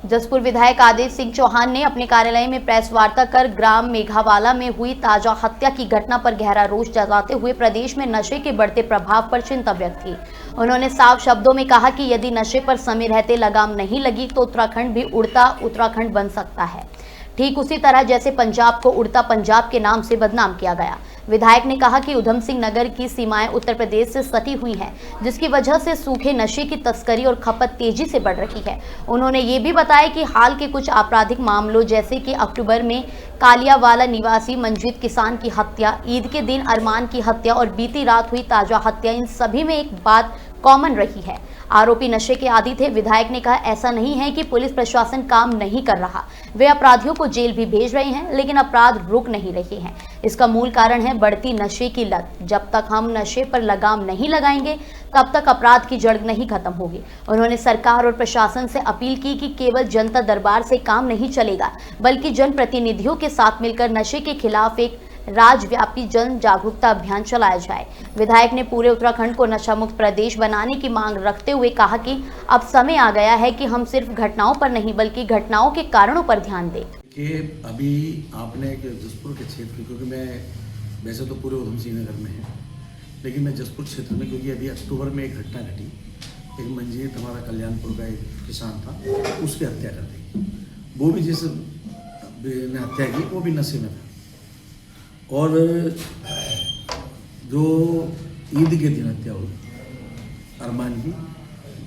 जसपुर विधायक आदेश सिंह चौहान ने अपने कार्यालय में प्रेस वार्ता कर ग्राम मेघावाला में हुई ताजा हत्या की घटना पर गहरा रोष जताते हुए प्रदेश में नशे के बढ़ते प्रभाव पर चिंता व्यक्त की। उन्होंने साफ शब्दों में कहा कि यदि नशे पर समय रहते लगाम नहीं लगी तो उत्तराखंड भी उड़ता उत्तराखंड बन सकता है, ठीक उसी तरह जैसे पंजाब को उड़ता पंजाब के नाम से बदनाम किया गया। विधायक ने कहा कि उधम सिंह नगर की सीमाएं उत्तर प्रदेश से सटी हुई हैं, जिसकी वजह से सूखे नशे की तस्करी और खपत तेजी से बढ़ रही है। उन्होंने ये भी बताया कि हाल के कुछ आपराधिक मामलों जैसे कि अक्टूबर में कालियावाला निवासी मंजीत किसान की हत्या, ईद के दिन अरमान की हत्या और बीती रात हुई ताजा हत्या, इन सभी में एक बात कॉमन रही है, आरोपी नशे के आदी थे। विधायक ने कहा ऐसा नहीं है कि पुलिस प्रशासन काम नहीं कर रहा, वे अपराधियों को जेल भी भेज रहे हैं, लेकिन अपराध रुक नहीं रहे हैं। इसका मूल कारण है बढ़ती नशे की लत। जब तक हम नशे पर लगाम नहीं लगाएंगे तब तक अपराध की जड़ नहीं खत्म होगी। उन्होंने सरकार और प्रशासन से अपील की कि केवल जनता दरबार से काम नहीं चलेगा, बल्कि जनप्रतिनिधियों के साथ मिलकर नशे के खिलाफ एक राज्यव्यापी जन जागरूकता अभियान चलाया जाए। विधायक ने पूरे उत्तराखंड को नशा मुक्त प्रदेश बनाने की मांग रखते हुए कहा कि अब समय आ गया है कि हम सिर्फ घटनाओं पर नहीं बल्कि घटनाओं के कारणों पर ध्यान दें। कि अभी आपने जसपुर के क्षेत्र, क्योंकि मैं वैसे तो पूरे उधम सिंह नगर में है, लेकिन मैं जसपुर क्षेत्र में, क्योंकि अभी अक्टूबर में एक घटना घटी, एक मंजीत हमारा कल्याणपुर का एक किसान था, उसकी हत्या कर दी। वो भी जिसने हत्या की वो भी नशे में था। और जो ईद के दिन हत्या हुई अरमान की,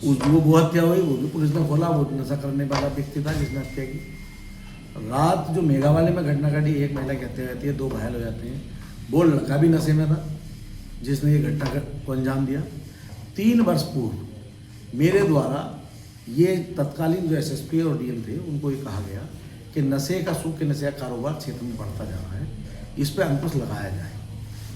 वो हत्या हुई, वो भी पुलिस ने खोला। वो नशा करने वाला व्यक्ति था जिसने हत्या की। रात जो मेघावाले में घटना घटी, एक महिला की हत्या रहती है, 2 घायल हो जाते हैं। वो लड़का भी नशे में था जिसने ये घटना को अंजाम दिया। 3 वर्ष पूर्व मेरे द्वारा ये तत्कालीन जो एसएसपी और डीएम थे उनको ये कहा गया कि नशे का सूखे नशे का कारोबार क्षेत्र में बढ़ता जा रहा है, इस पर अंकुश लगाया जाए।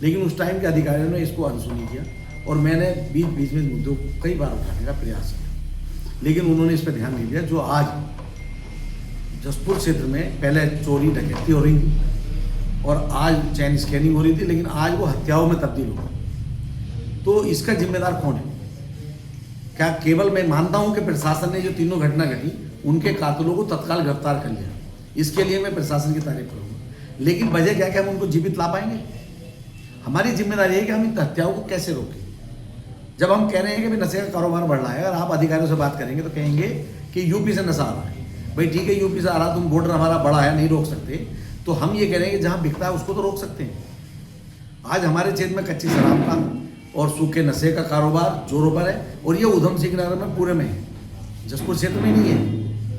लेकिन उस टाइम के अधिकारियों ने इसको अनसुनी किया और मैंने बीच बीच में मुद्दों को कई बार उठाने का प्रयास किया, लेकिन उन्होंने इस पर ध्यान नहीं दिया। जो आज जसपुर क्षेत्र में पहले चोरी डकैती हो रही थी और आज चैन स्कैनिंग हो रही थी, लेकिन आज वो हत्याओं में तब्दील हो गई, तो इसका जिम्मेदार कौन है? क्या केवल मैं मानता हूं कि प्रशासन ने जो तीनों घटना घटी उनके कातिलों को तत्काल गिरफ्तार कर लिया, इसके लिए मैं प्रशासन की तारीफ करूंगा, लेकिन वजह क्या कि हम उनको जीवित ला पाएंगे? हमारी जिम्मेदारी है कि हम इन हत्याओं को कैसे रोकें। जब हम कह रहे हैं कि भाई नशे का कारोबार बढ़ रहा है, अगर आप अधिकारियों से बात करेंगे तो कहेंगे कि यूपी से नशा आ रहा है। भाई ठीक है, यूपी से आ रहा, तुम बॉर्डर हमारा बड़ा है, नहीं रोक सकते, तो हम ये कह रहे हैं कि जहाँ बिकता है उसको तो रोक सकते हैं। आज हमारे क्षेत्र में कच्ची शराब का और सूखे नशे का कारोबार जोरों पर है, और ये उधम सिंह नगर में पूरे में है, जसपुर क्षेत्र में नहीं है,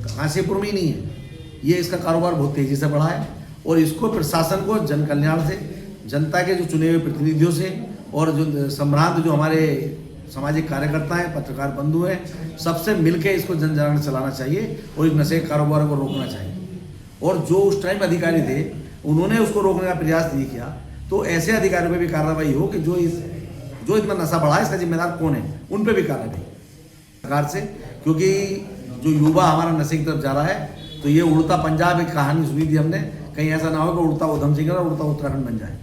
काशीपुर में ही नहीं है। ये इसका कारोबार बहुत तेजी से बढ़ा है और इसको प्रशासन को जन कल्याण से, जनता के जो चुने हुए प्रतिनिधियों से और जो सम्रांत जो हमारे सामाजिक कार्यकर्ता हैं, पत्रकार बंधु हैं, सबसे मिलकर इसको जन जागरण चलाना चाहिए और इस नशे के कारोबार को रोकना चाहिए। और जो उस टाइम अधिकारी थे उन्होंने उसको रोकने का प्रयास नहीं किया, तो ऐसे अधिकारियों पर भी कार्रवाई हो कि जो इतना नशा बढ़ा है इसका जिम्मेदार कौन है, उन पर भी कार्रवाई सरकार से। क्योंकि जो युवा हमारा नशे की तरफ जा रहा है, तो ये उड़ता पंजाब एक कहानी सुनी थी हमने, कहीं ऐसा ना हो कि उड़ता उधम सिंह और उड़ता उत्तराखंड बन जाए।